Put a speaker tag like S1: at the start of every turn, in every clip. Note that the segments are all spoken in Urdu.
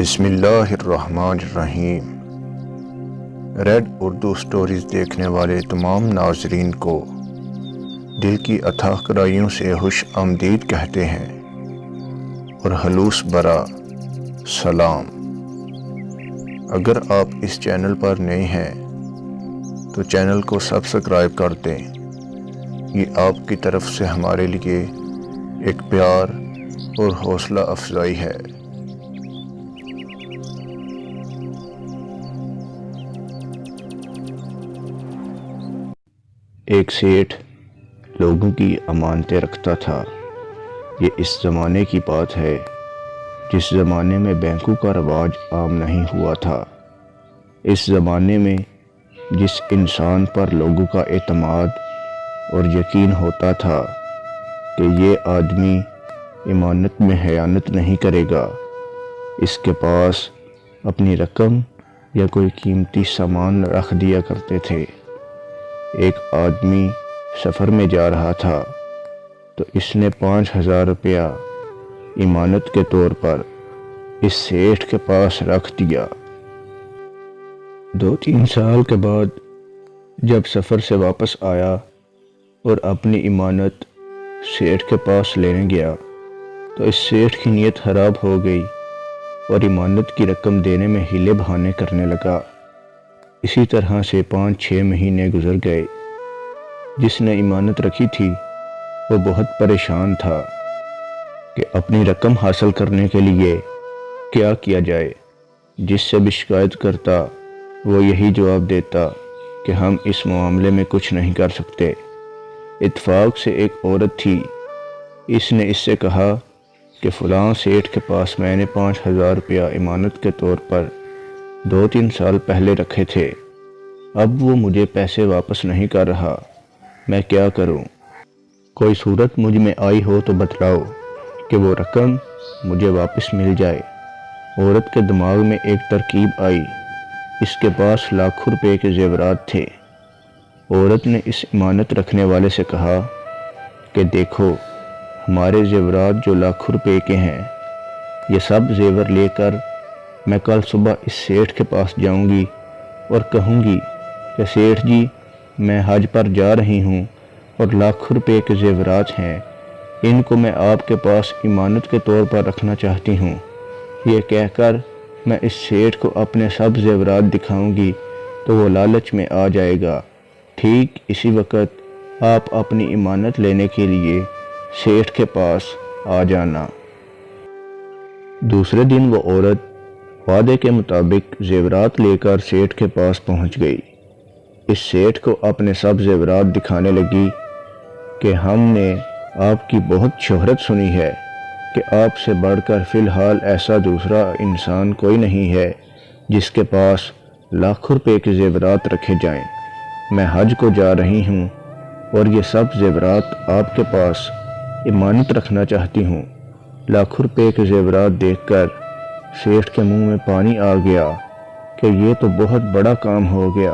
S1: بسم اللہ الرحمن الرحیم۔ ریڈ اردو سٹوریز دیکھنے والے تمام ناظرین کو دل کی اتھاہ گہرائیوں سے خوش آمدید کہتے ہیں اور خلوص برا سلام۔ اگر آپ اس چینل پر نئے ہیں تو چینل کو سبسکرائب کر دیں۔ یہ آپ کی طرف سے ہمارے لیے ایک پیار اور حوصلہ افزائی ہے۔ ایک سیٹھ لوگوں کی امانتیں رکھتا تھا۔ یہ اس زمانے کی بات ہے جس زمانے میں بینکوں کا رواج عام نہیں ہوا تھا۔ اس زمانے میں جس انسان پر لوگوں کا اعتماد اور یقین ہوتا تھا کہ یہ آدمی امانت میں خیانت نہیں کرے گا، اس کے پاس اپنی رقم یا کوئی قیمتی سامان رکھ دیا کرتے تھے۔ ایک آدمی سفر میں جا رہا تھا تو اس نے 5000 روپیہ امانت کے طور پر اس سیٹھ کے پاس رکھ دیا۔ 2-3 سال کے بعد جب سفر سے واپس آیا اور اپنی امانت سیٹھ کے پاس لینے گیا تو اس سیٹھ کی نیت خراب ہو گئی اور امانت کی رقم دینے میں ہیلے بہانے کرنے لگا۔ اسی طرح سے 5-6 مہینے گزر گئے۔ جس نے امانت رکھی تھی وہ بہت پریشان تھا کہ اپنی رقم حاصل کرنے کے لیے کیا کیا جائے۔ جس سے بھی شکایت کرتا وہ یہی جواب دیتا کہ ہم اس معاملے میں کچھ نہیں کر سکتے۔ اتفاق سے ایک عورت تھی، اس نے اس سے کہا کہ فلاں سیٹھ کے پاس میں نے 5000 روپیہ امانت کے طور پر 2-3 سال پہلے رکھے تھے، اب وہ مجھے پیسے واپس نہیں کر رہا، میں کیا کروں؟ کوئی صورت مجھ میں آئی ہو تو بتلاؤ کہ وہ رقم مجھے واپس مل جائے۔ عورت کے دماغ میں ایک ترکیب آئی، اس کے پاس لاکھوں روپے کے زیورات تھے۔ عورت نے اس امانت رکھنے والے سے کہا کہ دیکھو، ہمارے زیورات جو لاکھوں روپے کے ہیں، یہ سب زیور لے کر میں کل صبح اس سیٹھ کے پاس جاؤں گی اور کہوں گی کہ سیٹھ جی، میں حج پر جا رہی ہوں اور لاکھوں روپے کے زیورات ہیں، ان کو میں آپ کے پاس امانت کے طور پر رکھنا چاہتی ہوں۔ یہ کہہ کر میں اس سیٹھ کو اپنے سب زیورات دکھاؤں گی تو وہ لالچ میں آ جائے گا۔ ٹھیک اسی وقت آپ اپنی امانت لینے کے لیے سیٹھ کے پاس آ جانا۔ دوسرے دن وہ عورت وعدے کے مطابق زیورات لے کر سیٹھ کے پاس پہنچ گئی۔ اس سیٹھ کو اپنے سب زیورات دکھانے لگی کہ ہم نے آپ کی بہت شہرت سنی ہے کہ آپ سے بڑھ کر فی الحال ایسا دوسرا انسان کوئی نہیں ہے جس کے پاس لاکھوں روپے کے زیورات رکھے جائیں۔ میں حج کو جا رہی ہوں اور یہ سب زیورات آپ کے پاس امانت رکھنا چاہتی ہوں۔ لاکھوں روپے کے زیورات دیکھ کر سیٹھ کے منہ میں پانی آ گیا کہ یہ تو بہت بڑا کام ہو گیا۔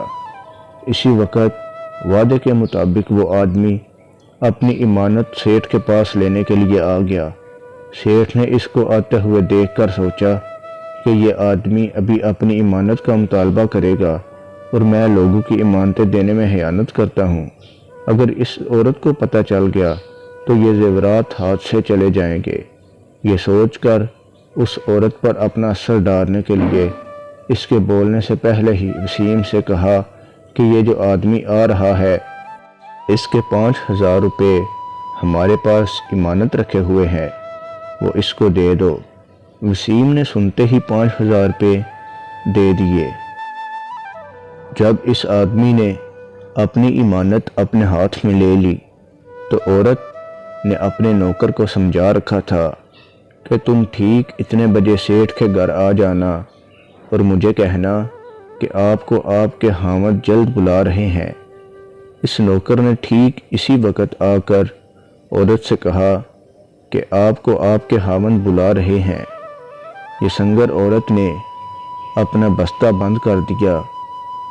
S1: اسی وقت وعدے کے مطابق وہ آدمی اپنی امانت سیٹھ کے پاس لینے کے لیے آ گیا۔ سیٹھ نے اس کو آتے ہوئے دیکھ کر سوچا کہ یہ آدمی ابھی اپنی امانت کا مطالبہ کرے گا اور میں لوگوں کی امانتیں دینے میں خیانت کرتا ہوں۔ اگر اس عورت کو پتہ چل گیا تو یہ زیورات ہاتھ سے چلے جائیں گے۔ یہ سوچ کر اس عورت پر اپنا اثر ڈالنے کے لیے اس کے بولنے سے پہلے ہی وسیم سے کہا کہ یہ جو آدمی آ رہا ہے، اس کے 5000 روپے ہمارے پاس امانت رکھے ہوئے ہیں، وہ اس کو دے دو۔ وسیم نے سنتے ہی 5000 روپے دے دیے۔ جب اس آدمی نے اپنی امانت اپنے ہاتھ میں لے لی تو عورت نے اپنے نوکر کو سمجھا رکھا تھا کہ تم ٹھیک اتنے بجے سیٹھ کے گھر آ جانا اور مجھے کہنا کہ آپ کو آپ کے خاوند جلد بلا رہے ہیں۔ اس نوکر نے ٹھیک اسی وقت آ کر عورت سے کہا کہ آپ کو آپ کے خاوند بلا رہے ہیں۔ یہ سنگر عورت نے اپنا بستہ بند کر دیا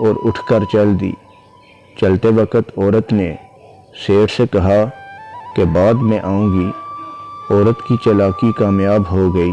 S1: اور اٹھ کر چل دی۔ چلتے وقت عورت نے سیٹھ سے کہا کہ بعد میں آؤں گی۔ عورت کی چالاکی کامیاب ہو گئی۔